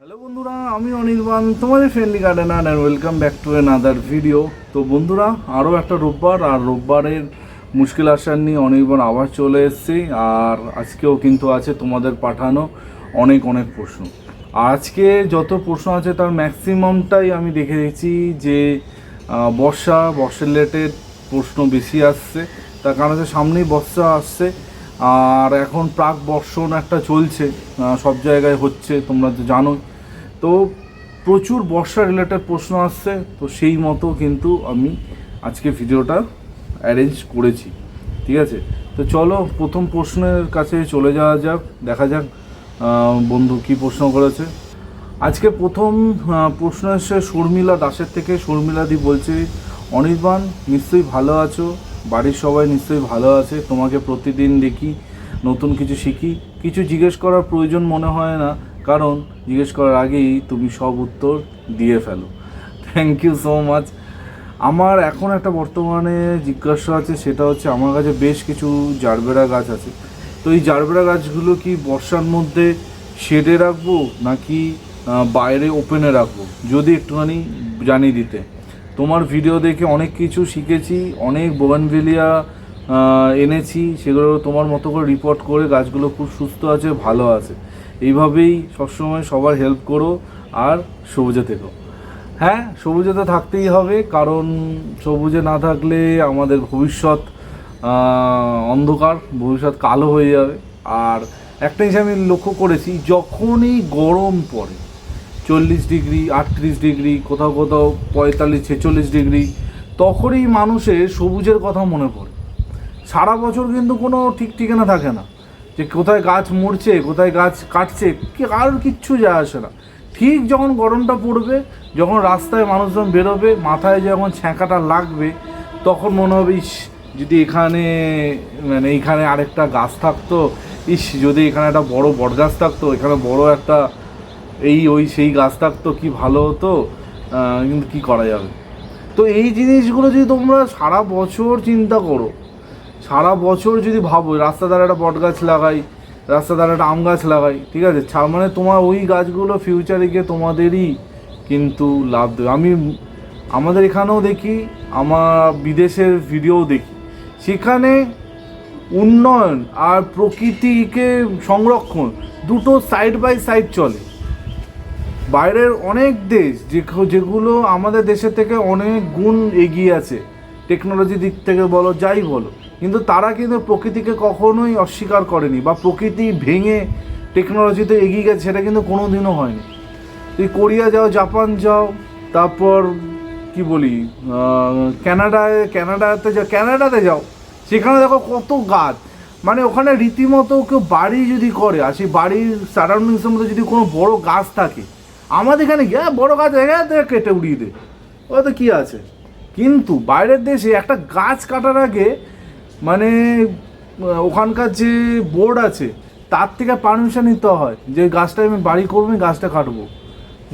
Hello বন্ধুরা, আমি অনির্বাণ, তোমাদের friendly gardener, and welcome back to another video. তো বন্ধুরা, আরও একটা রোববার, আর রোববারের মুশকিল আসার নিয়ে অনির্বাণ আবার চলে এসেছি। আর আজকেও কিন্তু আছে তোমাদের পাঠানো অনেক অনেক প্রশ্ন। আজকে যত প্রশ্ন আছে তার ম্যাক্সিমামটাই আমি দেখেছি যে বর্ষা রিলেটেড প্রশ্ন বেশি আসছে। তার কারণ হচ্ছে সামনেই বর্ষা আসছে, আর এখন প্রাক বর্ষণ একটা চলছে, সব জায়গায় হচ্ছে, তোমরা তো জানোই। তো প্রচুর বর্ষা রিলেটেড প্রশ্ন আসছে, তো সেই মতো কিন্তু আমি আজকে ভিডিওটা অ্যারেঞ্জ করেছি। ঠিক আছে, তো চলো প্রথম প্রশ্নের কাছে চলে যাওয়া যাক, দেখা যাক বন্ধু কী প্রশ্ন করেছে। আজকে প্রথম প্রশ্ন এসে শর্মিলা দাসের থেকে। শর্মিলাদি বলছে, অনির্বাণ নিশ্চয়ই ভালো আছো, বাড়ির সবাই নিশ্চয়ই ভালো আছে, তোমাকে প্রতিদিন দেখি, নতুন কিছু শিখি, কিছু জিজ্ঞেস করার প্রয়োজন মনে হয় না, কারণ জিজ্ঞেস করার আগেই তুমি সব উত্তর দিয়ে ফেলো। Thank you so much. আমার এখন একটা বর্তমানে জিজ্ঞাসা আছে, সেটা হচ্ছে আমার কাছে বেশ কিছু জারবেরা গাছ আছে। তো এই জারবেরা গাছগুলো কি বর্ষার মধ্যে শেডে রাখবো নাকি বাইরে ওপেনে রাখবো, যদি একটুখানি জানিয়ে দিতে। তোমার ভিডিও দেখে অনেক কিছু শিখেছি, অনেক বোগানভেলিয়া এনেছি, সেগুলো তোমার মতো করে রিপোর্ট করে গাছগুলো খুব সুস্থ আছে, ভালো আছে। এইভাবেই সবসময় সবার হেল্প করো, আর সবুজে থেকো। হ্যাঁ, সবুজে তো থাকতেই হবে, কারণ সবুজে না থাকলে আমাদের ভবিষ্যৎ অন্ধকার, ভবিষ্যৎ কালো হয়ে যাবে। আর একটা জিনিস আমি লক্ষ্য করেছি, যখনই গরম পড়ে 40 ডিগ্রি 38 ডিগ্রি, কোথাও কোথাও 45-46 ডিগ্রি, তখনই মানুষের সবুজের কথা মনে পড়ে। সারা বছর কিন্তু কোনো ঠিক ঠিকানা থাকে না, যে কোথায় গাছ মরছে, কোথায় গাছ কাটছে, আর কিচ্ছু যায় আসে না। ঠিক যখন গরমটা পড়বে, যখন রাস্তায় মানুষজন বেরোবে, মাথায় যখন ছ্যাঁকাটা লাগবে, তখন মনে হবে, ইস যদি এখানে এইখানে আরেকটা গাছ থাকতো, ইস যদি এখানে একটা বড় বট গাছ থাকতো, এখানে বড় একটা সেই গাছ থাকতো, কি ভালো হতো। কিন্তু কি করা যাবে। তো এই জিনিসগুলো যদি তোমরা সারা বছর চিন্তা করো, সারা বছর যদি ভাবো রাস্তা ধারে একটা বট গাছ লাগাই, রাস্তা ধারে একটা আম গাছ লাগাই, ঠিক আছে, মানে তোমার ওই গাছগুলো ফিউচারে গিয়ে তোমাদেরই কিন্তু লাভ দেবে। আমাদের এখানেও দেখি, আমার বিদেশের ভিডিও দেখি, সেখানে উন্নয়ন আর প্রকৃতিকে সংরক্ষণ দুটো সাইড বাই সাইড চলে। বাইরের অনেক দেশ যেগুলো আমাদের দেশের থেকে অনেক গুণ এগিয়ে আছে, টেকনোলজি দিক থেকে বলো, যাই বলো, কিন্তু তারা কিন্তু প্রকৃতিকে কখনোই অস্বীকার করেনি, বা প্রকৃতি ভেঙে টেকনোলজিতে এগিয়ে গেছে, সেটা কিন্তু কোনো দিনও হয়নি। তুই কোরিয়া যাও, জাপান যাও, তারপর কি বলি ক্যানাডাতে যাও, সেখানে দেখো কত গাছ। মানে ওখানে রীতিমতো কেউ বাড়ি যদি করে, আর সেই বাড়ির সারাউন্ডিংসের মধ্যে যদি কোনো বড় গাছ থাকে, আমাদের এখানে গিয়ে বড় গাছ কেটে উড়িয়ে দে, ওতে কী আছে। কিন্তু বাইরের দেশে একটা গাছ কাটার আগে মানে ওখানকার যে বোর্ড আছে তার থেকে পারমিশন নিতে হয়, যে গাছটা আমি বাড়ি করবো, গাছটা কাটবো।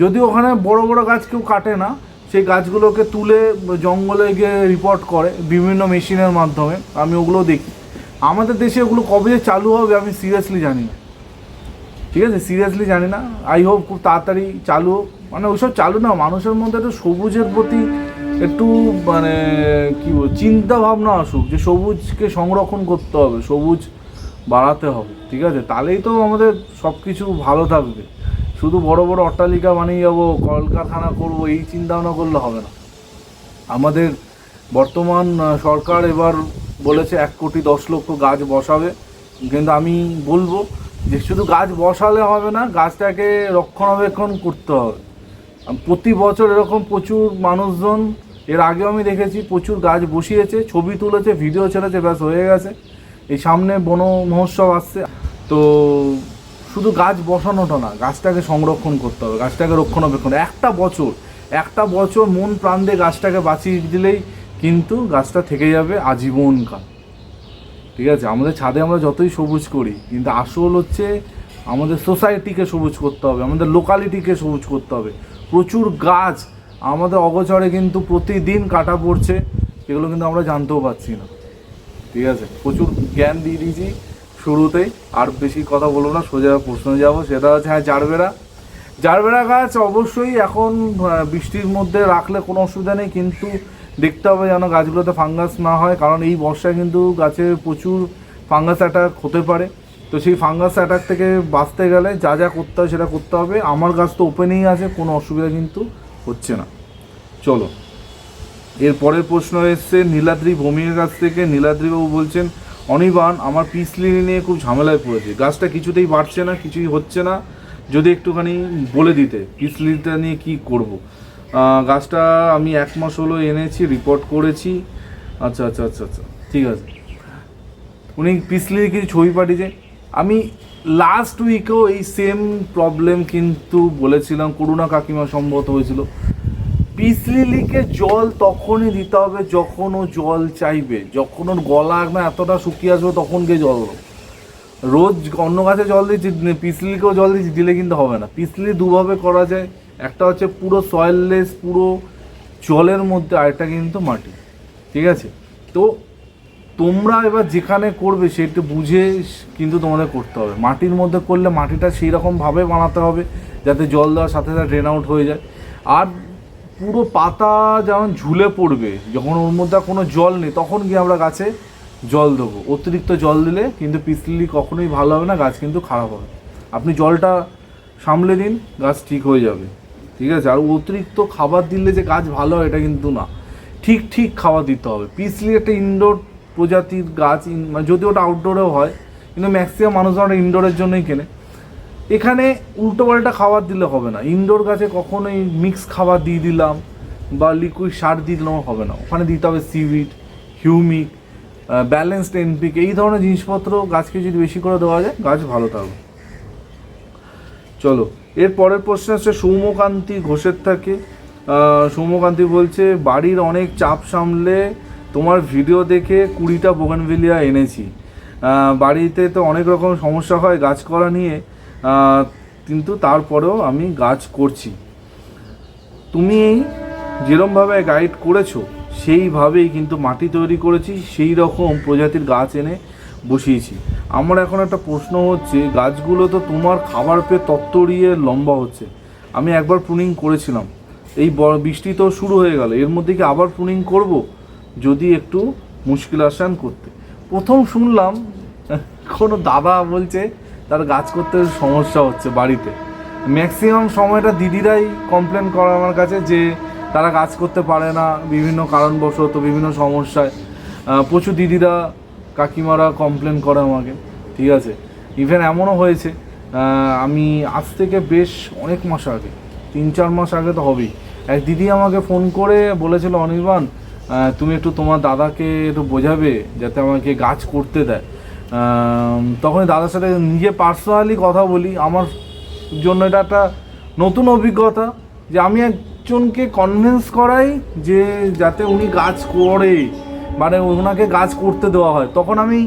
যদি ওখানে বড় বড় গাছ কেউ কাটে না, সেই গাছগুলোকে তুলে জঙ্গলে গিয়ে রিপোর্ট করে বিভিন্ন মেশিনের মাধ্যমে, আমি ওগুলো দেখি। আমাদের দেশে ওগুলো কবে যে চালু হবে আমি সিরিয়াসলি জানি না, ঠিক আছে, সিরিয়াসলি জানি না। আই হোপ খুব তাড়াতাড়ি চালু হোক, মানে ওইসব চালু না, মানুষের মধ্যে একটু সবুজের প্রতি একটু মানে কী বল চিন্তা ভাবনা আসুক, যে সবুজকে সংরক্ষণ করতে হবে, সবুজ বাড়াতে হবে, ঠিক আছে, তাহলেই তো আমাদের সব কিছু ভালো থাকবে। শুধু বড় বড় অট্টালিকা বানিয়ে যাবো, কলকারখানা করবো, এই চিন্তা ভাবনা করলে হবে না। আমাদের বর্তমান সরকার এবার বলেছে 1,10,00,000 গাছ বসাবে, কিন্তু আমি বলবো যে শুধু গাছ বসালে হবে না, গাছটাকে রক্ষণাবেক্ষণ করতে হবে। প্রতি বছর এরকম প্রচুর মানুষজন, এর আগেও আমি দেখেছি, প্রচুর গাছ বসিয়েছে, ছবি তুলেছে, ভিডিও ছেড়েছে, ব্যাস হয়ে গেছে। এই সামনে বন মহোৎসব আসছে, তো শুধু গাছ বসানোটা না, গাছটাকে সংরক্ষণ করতে হবে, গাছটাকে রক্ষণাবেক্ষণ। একটা বছর মন প্রাণ দিয়ে গাছটাকে বাঁচিয়ে দিলেই কিন্তু গাছটা থেকে যাবে আজীবনকাল, ঠিক আছে। আমাদের ছাদে আমরা যতই সবুজ করি, কিন্তু আসল হচ্ছে আমাদের সোসাইটিকে সবুজ করতে হবে, আমাদের লোকালিটিকে সবুজ করতে হবে। প্রচুর গাছ আমাদের অগোচরে কিন্তু প্রতিদিন কাটা পড়ছে, এগুলো কিন্তু আমরা জানতেও পারছি না, ঠিক আছে। প্রচুর জ্ঞান দিয়ে দিয়েছি শুরুতেই, আর বেশি কথা বলবো না, সোজা প্রশ্নে যাবো। সেটা হচ্ছে, হ্যাঁ জারবেরা, জারবেরা গাছ অবশ্যই এখন বৃষ্টির মধ্যে রাখলে কোনো অসুবিধা নেই, কিন্তু দেখতে হবে যেন গাছগুলোতে ফাঙ্গাস না হয়, কারণ এই বর্ষায় কিন্তু গাছে প্রচুর ফাঙ্গাস অ্যাটাক হতে পারে। তো সেই ফাঙ্গাস অ্যাটাক থেকে বাঁচতে গেলে যা যা করতে হয় সেটা করতে হবে। আমার গাছ তো ওপেনেই আছে, কোনো অসুবিধা কিন্তু হচ্ছে না। চলো, এর পরের প্রশ্ন এসছে নীলাদ্রি ভৌমিকের কাছ থেকে। নীলাদ্রিবাবু বলছেন, অনির্বাণ আমার পিস লিলি নিয়ে খুব ঝামেলায় পড়েছে, গাছটা কিছুতেই বাড়ছে না, কিছুই হচ্ছে না, যদি একটুখানি বলে দিতে পিস লিলিটা নিয়ে কী করব। গাছটা আমি 1 মাস হলো এনেছি, রিপোর্ট করেছি। আচ্ছা আচ্ছা আচ্ছা আচ্ছা, ঠিক আছে। উনি পিস লিলি কিছু ছবি পাঠিয়েছে। আমি লাস্ট উইকেও এই সেম প্রবলেম কিন্তু বলেছিলাম, করুণা কাকিমা সম্ভবত হয়েছিল। পিস লিলিকে জল তখনই দিতে হবে যখন ও জল চাইবে, যখন ওর গলা একদম এতটা শুকিয়ে আসবে তখন গিয়ে জল দেবো। রোজ অন্য গাছে জল দিচ্ছি, পিস লিলিকেও জল দিচ্ছি, দিলে কিন্তু হবে না। পিস লিলি দুভাবে করা যায়, একটা হচ্ছে পুরো সয়েললেস, পুরো জলের মধ্যে, আরেকটা কিন্তু মাটি। ঠিক আছে, তো তোমরা এবার যেখানে করবে সেটা বুঝে কিন্তু তোমাদের করতে হবে। মাটির মধ্যে করলে মাটিটা সেই রকমভাবে বানাতে হবে যাতে জল দেওয়ার সাথে সাথে ড্রেন আউট হয়ে যায়। আর পুরো পাতা যেমন ঝুলে পড়বে, যখন ওর মধ্যে কোনো জল নেই তখন গিয়ে আমরা গাছে জল দেবো। অতিরিক্ত জল দিলে কিন্তু পিস লিলি কখনোই ভালো হবে না, গাছ কিন্তু খারাপ হবে। আপনি জলটা সামলে দিন, গাছ ঠিক হয়ে যাবে। ঠিক আছে, আর অতিরিক্ত খাবার দিলে যে গাছ ভালো হয় এটা কিন্তু না, ঠিক ঠিক খাবার দিতে হবে। পিস লিলি একটা ইনডোর প্রজাতির গাছ, যদি ওটা আউটডোরেও হয়, কিন্তু ম্যাক্সিমাম মানুষরা ওটা ইনডোরের জন্যই কেনে। এখানে উল্টোপাল্টা খাবার দিলে হবে না। ইনডোর গাছে কখনোই মিক্স খাবার দিয়ে দিলাম বা লিকুইড সার দিয়ে দিলাম হবে না, ওখানে দিতে হবে সিউইড, হিউমিক, ব্যালেন্সড এনপিক, এই ধরনের জিনিসপত্র গাছকে যদি বেশি করে দেওয়া যায় গাছ ভালো থাকবে। চলো, এর পরের প্রশ্ন হচ্ছে সৌম্যকান্তি ঘোষের থাকে। সৌম্যকান্তি বলছে, বাড়ির অনেক চাপ সামলে তোমার ভিডিও দেখে 20টা বোগানভিলিয়া এনেছি। বাড়িতে তো অনেক রকম সমস্যা হয় গাছ করা নিয়ে, কিন্তু তারপরেও আমি গাছ করছি। তুমি যেরকমভাবে গাইড করেছো সেইভাবেই কিন্তু মাটি তৈরি করেছি, সেই রকম প্রজাতির গাছ এনে বসিয়েছি। আমার এখন একটা প্রশ্ন হচ্ছে, গাছগুলো তো তোমার খাবার পেয়ে তত্তরিয়ে লম্বা হচ্ছে। আমি একবার প্রুনিং করেছিলাম, এই বৃষ্টি তো শুরু হয়ে গেল, এর মধ্যে কি আবার প্রুনিং করব? যদি একটু মুশকিল আসান করতে। প্রথম শুনলাম কোনো দাদা বলছে তার গাছ করতে সমস্যা হচ্ছে বাড়িতে। ম্যাক্সিমাম সময়টা দিদিরাই কমপ্লেন করে আমার কাছে যে তারা গাছ করতে পারে না বিভিন্ন কারণবশত, বিভিন্ন সমস্যায়। প্রচুর দিদিরা কাকিমারা কমপ্লেন করে আমাকে। ঠিক আছে, ইভেন এমনও হয়েছে, আমি আজ থেকে বেশ অনেক মাস আগে, 3-4 মাস আগে তো হবেই, এক দিদি আমাকে ফোন করে বলেছিল, অনির্বাণ তুমি একটু তোমার দাদাকে একটু বোঝাবে যাতে আমাকে গাছ করতে দেয়। তখন দাদার সাথে নিজে পার্সোনালি কথা বলি। আমার জন্য এটা একটা নতুন অভিজ্ঞতা যে আমি একজনকে কনভিন্স করাই যে যাতে উনি গাছ করে, মানে ওনাকে গাছ করতে দেওয়া হয়। তখন আমি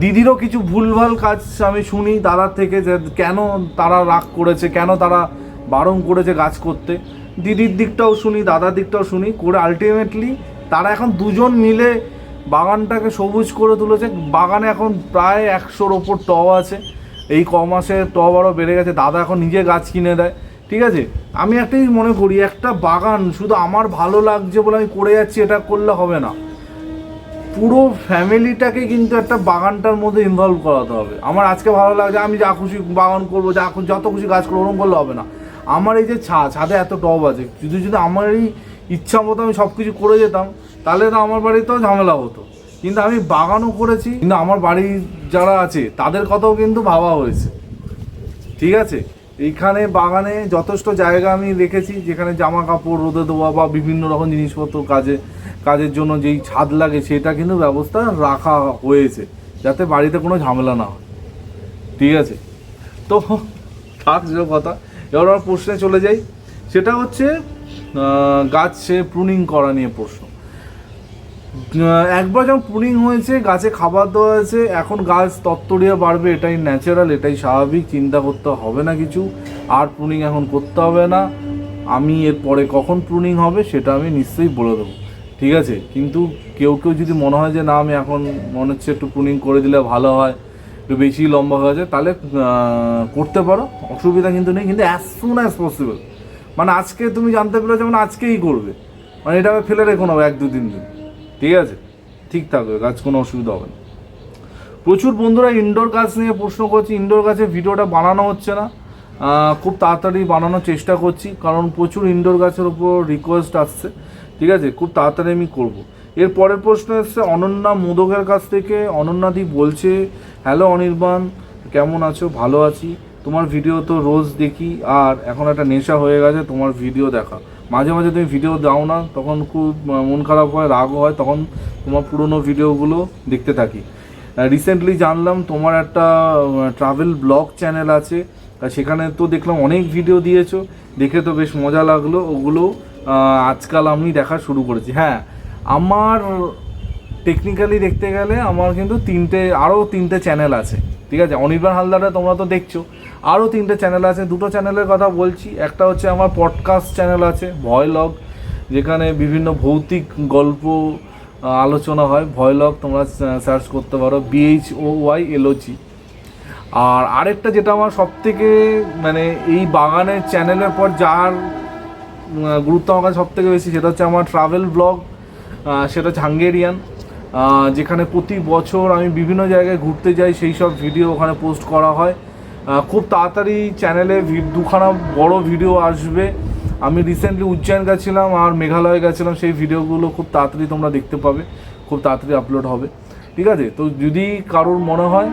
দিদিরও কিছু ভুলভাল কাজ আমি শুনি দাদার থেকে, যে কেন তারা রাগ করেছে, কেন তারা বারণ করেছে গাছ করতে। দিদির দিকটাও শুনি, দাদার দিকটাও শুনি, করে আলটিমেটলি তারা এখন দুজন মিলে বাগানটাকে সবুজ করে তুলেছে। বাগানে এখন প্রায় 100-র ওপর টব আছে, এই ক মাসে টব আরও বেড়ে গেছে। দাদা এখন নিজে গাছ কিনে দেয়। ঠিক আছে, আমি একটাই মনে করি, একটা বাগান শুধু আমার ভালো লাগছে বলে আমি করে যাচ্ছি এটা করলে হবে না, পুরো ফ্যামিলিটাকে কিন্তু একটা বাগানটার মধ্যে ইনভলভ করাতে হবে। আমার আজকে ভালো লাগছে আমি যা খুশি বাগান করবো, যত খুশি গাছ করবো, ওরকম করলে হবে না। আমার এই যে ছাদে এত টব আছে, যদি আমার এই ইচ্ছা মতো আমি সব কিছু করে যেতাম তাহলে তো আমার বাড়িতেও ঝামেলা হতো। কিন্তু আমি বাগানও করেছি, কিন্তু আমার বাড়ির যারা আছে তাদের কথাও কিন্তু ভাবা হয়েছে। ঠিক আছে, এইখানে বাগানে যথেষ্ট জায়গা আমি রেখেছি যেখানে জামা কাপড় রোদে দেওয়া বা বিভিন্ন রকম জিনিসপত্র কাজের জন্য যেই ছাদ লাগে সেটা কিন্তু ব্যবস্থা রাখা হয়েছে যাতে বাড়িতে কোনো ঝামেলা না হয়। ঠিক আছে, তো থাকছে কথা। এবার আমার প্রশ্নে চলে যাই, সেটা হচ্ছে গাছে প্রুনিং করা নিয়ে প্রশ্ন। একবার যখন প্রুনিং হয়েছে, গাছে খাবার দেওয়া হয়েছে, এখন গাছ তত্তরিয়ে বাড়বে, এটাই ন্যাচারাল, এটাই স্বাভাবিক, চিন্তা করতে হবে না কিছু। আর প্রুনিং এখন করতে হবে না। আমি এরপরে কখন প্রুনিং হবে সেটা আমি নিশ্চয়ই বলে দেবো। ঠিক আছে, কিন্তু কেউ যদি মনে হয় যে না আমি এখন মনে হচ্ছে একটু প্রুনিং করে দিলে ভালো হয়, একটু বেশি লম্বা হয়ে যায়, তাহলে করতে পারো, অসুবিধা কিন্তু নেই। কিন্তু অ্যাজ সুন অ্যাজ পসিবল, মানে আজকে তুমি জানতে পেরেছো মানে আজকেই করবে, মানে এটা ফেলে রেখো না 1-2-3 দিন, ঠিক আছে? ঠিক থাকবে গাছ, কোনো অসুবিধা হবে না। প্রচুর বন্ধুরা ইনডোর গাছ নিয়ে প্রশ্ন করছি, ইনডোর গাছের ভিডিওটা বানানো হচ্ছে না, খুব তাড়াতাড়ি বানানোর চেষ্টা করছি, কারণ প্রচুর ইনডোর গাছের উপর রিকোয়েস্ট আসছে, ঠিক আছে? খুব তাড়াতাড়ি আমি করব। এর পরের প্রশ্ন এসছে অনন্যা মোদকের কাছ থেকে। অনন্যাদি বলছে, হ্যালো অনির্বাণ, কেমন আছো? ভালো আছি, তোমার ভিডিও তো রোজ দেখি, আর এখন একটা নেশা হয়ে গেছে তোমার ভিডিও দেখা। মাঝে মাঝে তুমি ভিডিও দাও না, তখন খুব মন খারাপ হয়, রাগও হয়, তখন তোমার পুরনো ভিডিওগুলো দেখতে থাকি। রিসেন্টলি জানলাম তোমার একটা ট্রাভেল ব্লগ চ্যানেল আছে, সেখানে তো দেখলাম অনেক ভিডিও দিয়েছো, দেখে তো বেশ মজা লাগলো। ওগুলো আজকাল আমি দেখা শুরু করেছি। হ্যাঁ, আমার টেকনিক্যালি দেখতে গেলে আমার কিন্তু আরও তিনটে চ্যানেল আছে, ঠিক আছে? অনির্বাণ হালদারে তোমরা তো দেখছো, আরও 3টে চ্যানেল আছে। 2টো চ্যানেলের কথা বলছি। একটা হচ্ছে আমার পডকাস্ট চ্যানেল আছে ভয়লগ, যেখানে বিভিন্ন ভৌতিক গল্প আলোচনা হয়। ভয়লগ তোমরা সার্চ করতে পারো, BHOYLOG। আর আরেকটা যেটা আমার সবথেকে মানে এই বাগানের চ্যানেলের পর যার গুরুত্ব আমার কাছে সবথেকে বেশি, সেটা হচ্ছে আমার ট্রাভেল ব্লগ, সেটা হচ্ছে হাঙ্গেরিয়ান, যেখানে প্রতি বছর আমি বিভিন্ন জায়গায় ঘুরতে যাই, সেই সব ভিডিও ওখানে পোস্ট করা হয়। খুব তাড়াতাড়ি চ্যানেলে 2খানা বড় ভিডিও আসবে। আমি রিসেন্টলি উজ্জয়ন গেছিলাম আর মেঘালয় গেছিলাম, সেই ভিডিওগুলো খুব তাড়াতাড়ি তোমরা দেখতে পাবে, খুব তাড়াতাড়ি আপলোড হবে, ঠিক আছে? তো যদি কারোর মনে হয়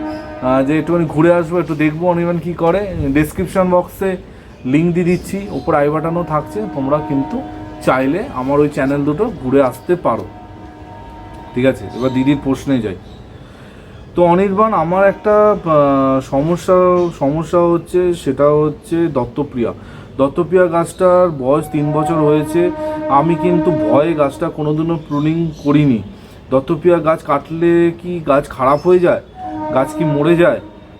যে একটুখানি ঘুরে আসবো, একটু দেখবো অনির্বাণ কী করে, ডেসক্রিপশন বক্সে লিঙ্ক দিয়ে দিচ্ছি, ওপর আই বাটনও থাকছে, তোমরা কিন্তু চাইলে আমার ওই চ্যানেল দুটো ঘুরে আসতে পারো, ঠিক আছে? এবার দিদির প্রশ্নে যাই। তো অনির্বাণ, আমার একটা সমস্যা হচ্ছে, সেটা হচ্ছে দত্তপ্রিয়া গাছটার বয়স 3 বছর হয়েছে। আমি কিন্তু ভয়ে গাছটা কোনোদিনও প্রুনিং করিনি। দত্তপ্রিয়া গাছ কাটলে কি গাছ খারাপ হয়ে যায়, গাছ কি মরে যায়,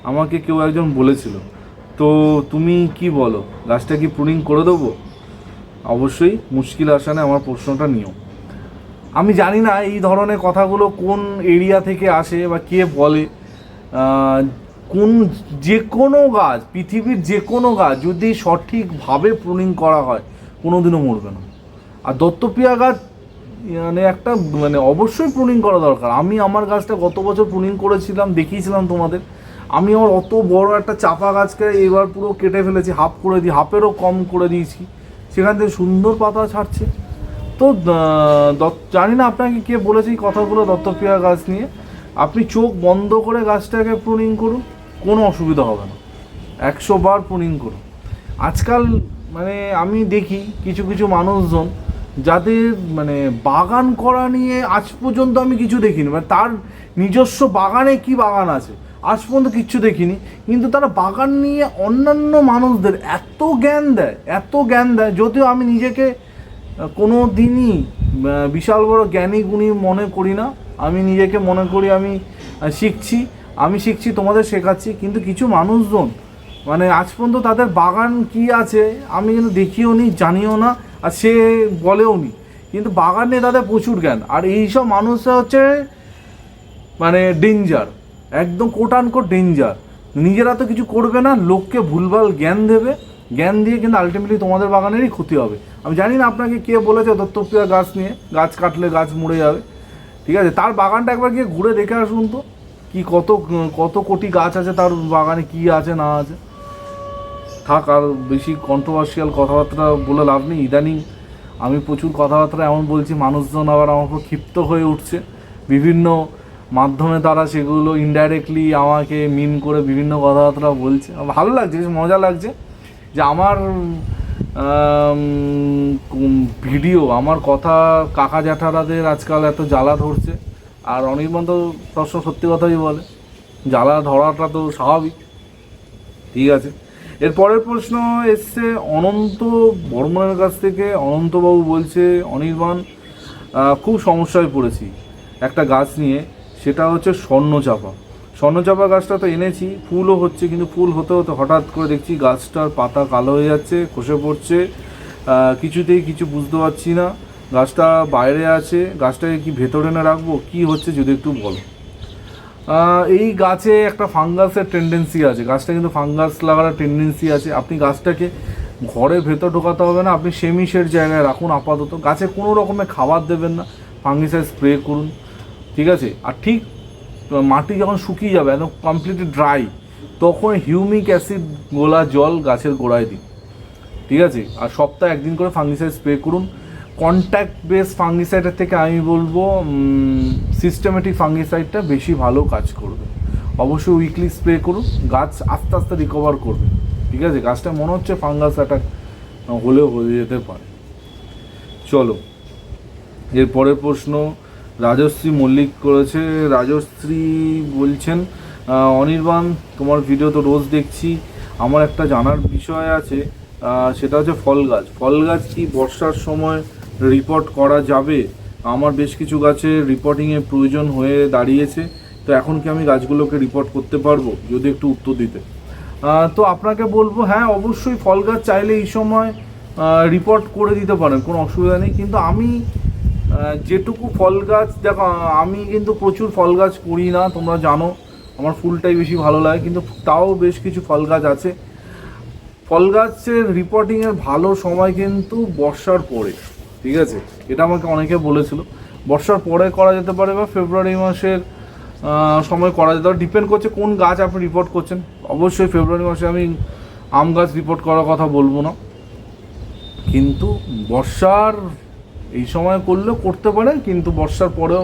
আমাকে কেউ একজন বলেছিল। তো তুমি কি বলো, গাছটা কি প্রুনিং করে দেবো? অবশ্যই মুশকিল আসানে আমার প্রশ্নটা নিও। আমি জানি না এই ধরনের কথাগুলো কোন এরিয়া থেকে আসে বা কে বলে। যে কোনো গাছ, পৃথিবীর যে কোনো গাছ যদি সঠিকভাবে প্রুনিং করা হয় কোনোদিনও মরবে না। আর দত্তপ্রিয়া গাছ মানে অবশ্যই প্রুনিং করা দরকার। আমি আমার গাছটা গত বছর প্রুনিং করেছিলাম, দেখিয়েছিলাম তোমাদের। আমি আমার অত বড় একটা চাপা গাছকে এবার পুরো কেটে ফেলেছি, হাফেরও কম করে দিয়েছি, সেখান থেকে সুন্দর পাতা ছাড়ছে। তো জানি না আপনাকে কে বলেছে এই কথাগুলো দত্তপ্রিয়া গাছ নিয়ে। আপনি চোখ বন্ধ করে গাছটাকে প্রুনিং করুন, কোনো অসুবিধা হবে না, 100 বার প্রুনিং করুন। আজকাল মানে আমি দেখি কিছু কিছু মানুষজন যাদের মানে বাগান করা নিয়ে আজ পর্যন্ত আমি কিছু দেখিনি, মানে তার নিজস্ব বাগানে কি বাগান আছে আজ পর্যন্ত কিচ্ছু দেখিনি, কিন্তু তারা বাগান নিয়ে অন্যান্য মানুষদের এত জ্ঞান দেয়, যদিও আমি নিজেকে কোনো দিনই বিশাল বড় জ্ঞানী গুণী মনে করি না। আমি নিজেকে মনে করি আমি শিখছি, তোমাদের শেখাচ্ছি। কিন্তু কিছু মানুষজন মানে আজ পর্যন্ত তাদের বাগান কি আছে আমি কিন্তু দেখিও নি, জানিও না, আর সে বলেও নি, কিন্তু বাগান নিয়ে তাদের প্রচুর জ্ঞান। আর এইসব মানুষরা হচ্ছে মানে ডেঞ্জার, একদম কোট ডেঞ্জার। নিজেরা তো কিছু করবে না, লোককে ভুলভাল জ্ঞান দেবে, জ্ঞান দিয়ে কিন্তু আলটিমেটলি তোমাদের বাগানেরই ক্ষতি হবে। আমি জানি না আপনাকে কে বলেছে দত্তপ্রিয়া গাছ নিয়ে, গাছ কাটলে গাছ মরে যাবে, ঠিক আছে? তার বাগানটা একবার গিয়ে ঘুরে দেখে আসুন তো, কি কত কোটি গাছ আছে তার বাগানে, কি আছে না আছে। থাক, আর বেশি কন্ট্রোভার্সিয়াল কথাবার্তা বলে লাভ নেই। ইদানিং আমি প্রচুর কথাবার্তা এমন বলছি, মানুষজন আবার আমার উপর ক্ষিপ্ত হয়ে উঠছে, বিভিন্ন মাধ্যমে তারা সেগুলো ইনডাইরেক্টলি আমাকে মিন করে বিভিন্ন কথাবার্তা বলছে। ভালো লাগছে, বেশ মজা লাগছে যে আমার ভিডিও, আমার কথা কাকা জ্যাঠারাদের আজকাল এত জ্বালা ধরছে। আর অনির্বাণ তো সবসময় সত্যি কথাই বলে, জ্বালা ধরাটা তো স্বাভাবিক, ঠিক আছে? এর পরের প্রশ্ন এসছে অনন্ত বর্মনের কাছ থেকে। অনন্তবাবু বলছে, অনির্বাণ খুব সমস্যায় পড়েছি একটা গাছ নিয়ে, সেটা হচ্ছে স্বর্ণচাপা গাছটা তো এনেছি, ফুলও হচ্ছে, কিন্তু ফুল হতে হতে হঠাৎ করে দেখছি গাছটার পাতা কালো হয়ে যাচ্ছে, খসে পড়ছে, কিছুতেই কিছু বুঝতে পারছি না। গাছটা বাইরে আছে, গাছটাকে কি ভেতরে না রাখবো, কি হচ্ছে যদি একটু বলো। এই গাছে একটা ফাঙ্গাসের টেন্ডেন্সি আছে, গাছটা কিন্তু ফাঙ্গাস লাগার টেন্ডেন্সি আছে। আপনি গাছটাকে ঘরের ভেতর ঢোকাতে হবে না, আপনি সেমি শেড জায়গায় রাখুন আপাতত। গাছে কোনো রকমের খাবার দেবেন না, ফাঙ্গিসাইড স্প্রে করুন, ঠিক আছে। আর ঠিক মাটি যখন শুকিয়ে যাবে একদম কমপ্লিটলি ড্রাই, তখন হিউমিক অ্যাসিড গোলা জল গাছের গোড়ায় দিন, ঠিক আছে। আর সপ্তাহে একদিন করে ফাঙ্গিসাইড স্প্রে করুন। কন্ট্যাক্ট বেস ফাঙ্গিসাইডের থেকে আমি বলবো সিস্টেমেটিক ফাঙ্গিসাইডটা বেশি ভালো কাজ করবে। অবশ্যই উইকলি স্প্রে করুন, গাছ আস্তে আস্তে রিকভার করবে, ঠিক আছে। গাছটা মনে হচ্ছে ফাঙ্গাস অ্যাটাক হলেও হয়ে যেতে পারে। চলো, এর পরের প্রশ্ন রাজশ্রী মল্লিক করেছে। রাজশ্রী বলছেন, অনির্বাণ তোমার ভিডিও তো রোজ দেখছি, আমার একটা জানার বিষয় আছে, সেটা হচ্ছে ফল গাছ কি বর্ষার সময় রিপোর্ট করা যাবে? আমার বেশ কিছু গাছের রিপোর্টিংয়ের প্রয়োজন হয়ে দাঁড়িয়েছে, তো এখন কি আমি গাছগুলোকে রিপোর্ট করতে পারবো? যদি একটু উত্তর দিতে। তো আপনাকে বলবো হ্যাঁ, অবশ্যই ফল গাছ চাইলে এই সময় রিপোর্ট করে দিতে পারেন, কোনো অসুবিধা নেই। কিন্তু আমি যেটুকু ফল গাছ দেখো, আমি কিন্তু প্রচুর ফল গাছ করি না, তোমরা জানো আমার ফুলটাই বেশি ভালো লাগে, কিন্তু তাও বেশ কিছু ফল গাছ আছে। ফল গাছের রিপোর্টিংয়ের ভালো সময় কিন্তু বর্ষার পরে, ঠিক আছে। এটা আমাকে অনেকে বলেছিল, বর্ষার পরে করা যেতে পারে বা ফেব্রুয়ারি মাসের সময় করা যেতে পারে, ডিপেন্ড করছে কোন গাছ আপনি রিপোর্ট করছেন। অবশ্যই ফেব্রুয়ারি মাসে আমি আম গাছ রিপোর্ট করার কথা বলবো না, কিন্তু বর্ষার এই সময় করলেও করতে পারে, কিন্তু বর্ষার পরেও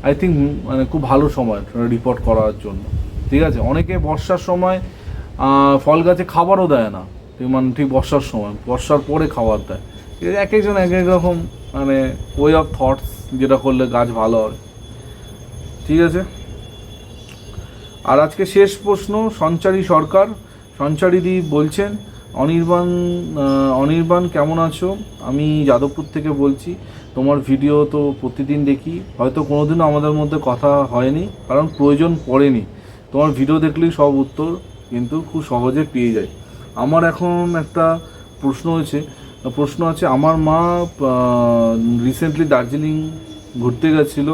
আই থিঙ্ক মানে খুব ভালো সময় রিপোর্ট করার জন্য, ঠিক আছে। অনেকে বর্ষার সময় ফল গাছে খাবারও দেয় না, ঠিক বর্ষার সময়, বর্ষার পরে খাবার দেয়। এক একজন এক এক রকম মানে ওয়ে অফ থটস, যেটা করলে গাছ ভালো হবে, ঠিক আছে। আর আজকে শেষ প্রশ্ন সঞ্চারী সরকার, সঞ্চারীদি বলছেন, অনির্বাণ কেমন আছো? আমি যাদবপুর থেকে বলছি, তোমার ভিডিও তো প্রতিদিন দেখি, হয়তো কোনোদিনও আমাদের মধ্যে কথা হয়নি কারণ প্রয়োজন পড়েনি, তোমার ভিডিও দেখলেই সব উত্তর কিন্তু খুব সহজে পেয়ে যায়। আমার এখন একটা প্রশ্ন আছে, আমার মা রিসেন্টলি দার্জিলিং ঘুরতে গেছিলো,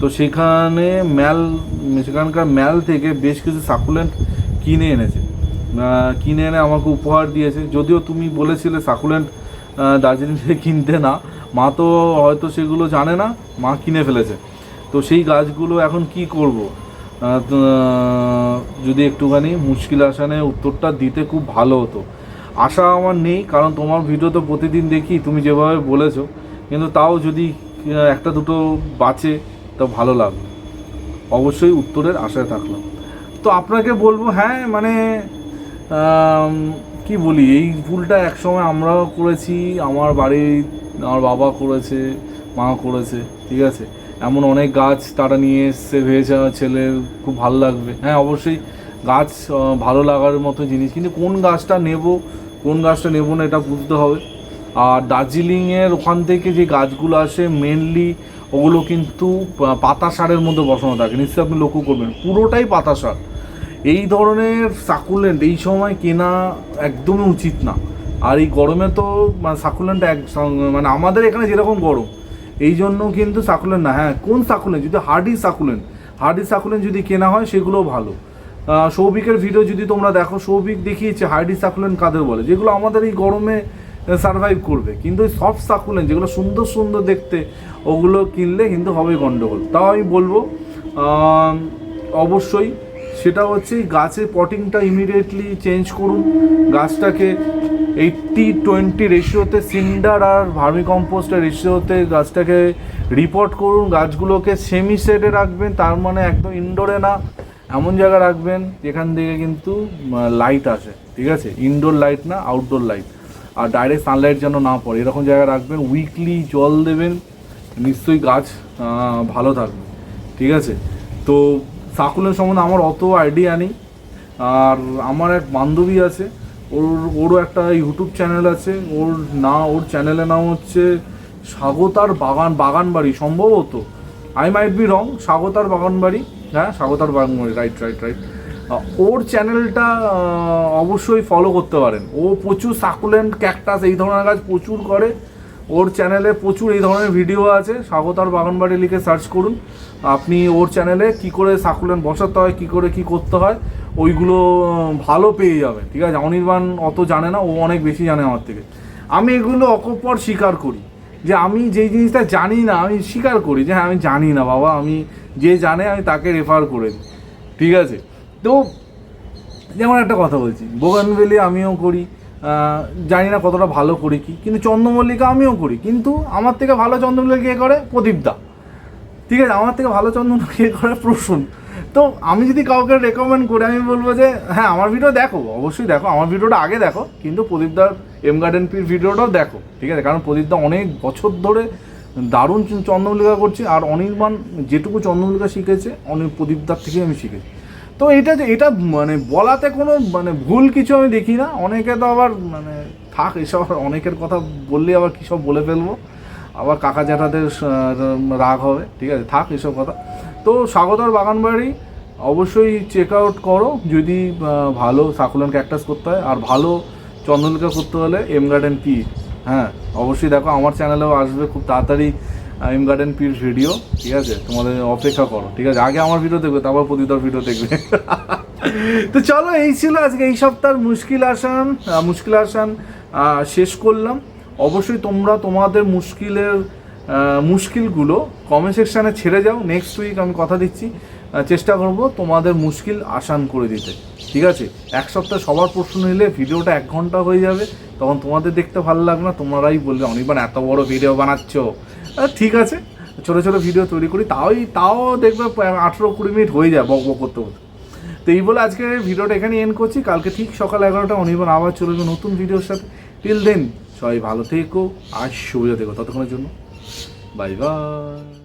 তো সেখানকার ম্যাল থেকে বেশ কিছু সাকুলেন্ট কিনে এনে আমাকে উপহার দিয়েছে। যদিও তুমি বলেছিলে সাকুলেন্ট দার্জিলিং থেকে কিনতে না, মা তো হয়তো সেগুলো জানে না, মা কিনে ফেলেছে। তো সেই গাছগুলো এখন কি করব? যদি একটুখানি মুশকিল আসানে উত্তরটা দিতে খুব ভালো হতো। আশা আমার নেই, কারণ তোমার ভিডিও তো প্রতিদিন দেখি, তুমি যেভাবে বলেছো, কিন্তু তাও যদি একটা দুটো বাঁচে তো ভালো লাগবে। অবশ্যই উত্তরের আশায় থাকলাম। তো আপনাকে বলবো হ্যাঁ, মানে কি বলি, এই ভুলটা একসময় আমরাও করেছি, আমার বাবা করেছে, মা করেছে, ঠিক আছে। এমন অনেক গাছ তারা নিয়ে এসছে, ভেবেছে ছেলে খুব ভালো লাগবে। হ্যাঁ, অবশ্যই গাছ ভালো লাগার মতো জিনিস, কিন্তু কোন গাছটা নেব না এটা বুঝতে হবে। আর দার্জিলিংয়ের ওখান থেকে যে গাছগুলো আসে মেনলি ওগুলো কিন্তু পাতা সারের মধ্যে বসানো থাকে, নিশ্চয়ই আপনি লক্ষ্য করবেন, পুরোটাই পাতা সার। এই ধরনের সাকুলেন্ট এই সময় কেনা একদমই উচিত না। আর এই গরমে তো সাকুলেন্ট মানে আমাদের এখানে যেরকম গরম, এই জন্য কিন্তু সাকুলেন্ট না। হ্যাঁ, কোন সাকুলেন্ট, যদি হার্ডি সাকুলেন্ট যদি কেনা হয় সেগুলো ভালো। সৌভিকের ভিডিও যদি তোমরা দেখো, সৌভিক দেখিয়েছে হার্ডি সাকুলেন্ট কাদের বলে, যেগুলো আমাদের এই গরমে সারভাইভ করবে। কিন্তু ওই সফট সাকুলেন্ট যেগুলো সুন্দর দেখতে, ওগুলো কিনলে কিন্তু হবে গন্ডগোল। তাও আমি বলবো অবশ্যই সেটা হচ্ছে গাছের পটিংটা ইমিডিয়েটলি চেঞ্জ করুন। গাছটাকে 80-20 রেশিওতে সিন্ডার আর ভার্মিকম্পোস্টের রেশিওতে গাছটাকে রিপোর্ট করুন। গাছগুলোকে সেমি শেডে রাখবেন, তার মানে একদম ইনডোরে না, এমন জায়গায় রাখবেন যেখান থেকে কিন্তু লাইট আসে, ঠিক আছে। ইনডোর লাইট না, আউটডোর লাইট, আর ডাইরেক্ট সানলাইট যেন না পড়ে, এরকম জায়গায় রাখবেন। উইকলি জল দেবেন, নিশ্চয়ই গাছ ভালো থাকবে, ঠিক আছে। তো সাকুলেন্ট সম্বন্ধে আমার অত আইডিয়া নেই। আর আমার এক বান্ধবী আছে, ওরও একটা ইউটিউব চ্যানেল আছে, ওর চ্যানেলের নাম হচ্ছে স্বাগতার বাগানবাড়ি, সম্ভবত, আই মাইট বি রং, স্বাগতার বাগানবাড়ি, হ্যাঁ স্বাগতার বাগানবাড়ি, রাইট। ওর চ্যানেলটা অবশ্যই ফলো করতে পারেন। ও প্রচুর সাকুলেন্ট, ক্যাকটাস এই ধরনের গাছ প্রচুর করে। ওর চ্যানেলে প্রচুর এই ধরনের ভিডিও আছে, স্বাগতার বাগানবাড়ি লিখে সার্চ করুন, আপনি ওর চ্যানেলে কি করে সাকুলেন্ট বসাতে হয়, কি করে কি করতে হয় ওইগুলো ভালো পেয়ে যাবেন। ঠিক আছে, অনির্বাণ অত জানে না, ও অনেক বেশি জানে আমার থেকে। আমি এগুলো অকপট স্বীকার করি যে আমি যেই জিনিসটা জানি না আমি স্বীকার করি যে হ্যাঁ আমি জানি না বাবা, আমি যে জানে আমি তাকে রেফার করে দিই। ঠিক আছে, তো যেমন একটা কথা বলছি, বোগানভেলি আমিও করি, জানি না কতটা ভালো করি কি, কিন্তু চন্দ্রমল্লিকা আমিও করি, কিন্তু আমার থেকে ভালো চন্দ্রমল্লিকা কে করে? প্রদীপদা। ঠিক আছে, আমার থেকে ভালো চন্দ্রমল্লিকা কে করে? প্রসূন। তো আমি যদি কাউকে রেকমেন্ড করি আমি বলবো যে হ্যাঁ আমার ভিডিও দেখো, অবশ্যই দেখো, আমার ভিডিওটা আগে দেখো, কিন্তু প্রদীপদার এম গার্ডেন পির ভিডিওটাও দেখো। ঠিক আছে, কারণ প্রদীপদা অনেক বছর ধরে দারুণ চন্দ্রমল্লিকা করছে, আর অনির্বাণ যেটুকু চন্দ্রমল্লিকা শিখেছে প্রদীপদার থেকেই আমি শিখেছি। তো এটা মানে বলাতে কোনো মানে ভুল কিছু আমি দেখি না। অনেকে তো আবার মানে থাক এসব, অনেকের কথা বললে আবার কী সব বলে ফেলবো, আবার কাকা জ্যাঠাদের রাগ হবে। ঠিক আছে, থাক এসব কথা। তো স্বাগতার বাগানবাড়ি অবশ্যই চেক আউট করো যদি ভালো সাকুলেন্ট ক্যাকটাস করতে হয়, আর ভালো চন্দ্রমল্লিকা করতে হলে এম গার্ডেন পি, হ্যাঁ অবশ্যই দেখো, আমার চ্যানেলেও আসবে খুব তাড়াতাড়ি এম গার্ডেন পির ভিডিও। ঠিক আছে, তোমাদের অপেক্ষা করো। ঠিক আছে, আগে আমার ভিডিও দেখবে, তারপর প্রদীপদার ভিডিও দেখবে। তো চলো, এই ছিল আজকে এই সপ্তাহের মুশকিল আসান শেষ করলাম। অবশ্যই তোমরা তোমাদের মুশকিলগুলো কমেন্ট সেকশানে ছেড়ে যাও। নেক্সট উইক আমি কথা দিচ্ছি চেষ্টা করব তোমাদের মুশকিল আসান করে দিতে। ঠিক আছে, এক সপ্তাহে সবার প্রশ্ন নিলে ভিডিওটা 1 ঘন্টা হয়ে যাবে, তখন তোমাদের দেখতে ভালো লাগবে না, তোমরাই বলবে অনির্বাণ এত বড় ভিডিও বানাচ্ছ। ঠিক আছে, ছোটো ছোটো ভিডিও তৈরি করি, তাও দেখবে 18-20 মিনিট হয়ে যায় বক বক করতে করতে। তো এই বলে আজকে ভিডিওটা এখানে এন্ড করছি। কালকে ঠিক সকাল 11টা অনির্বাণ আবার চলে যাবে নতুন ভিডিওর সাথে। টিল দেন সবাই ভালো থেকো আর সুবিধা থেকো, ততক্ষণের জন্য বাই বাই।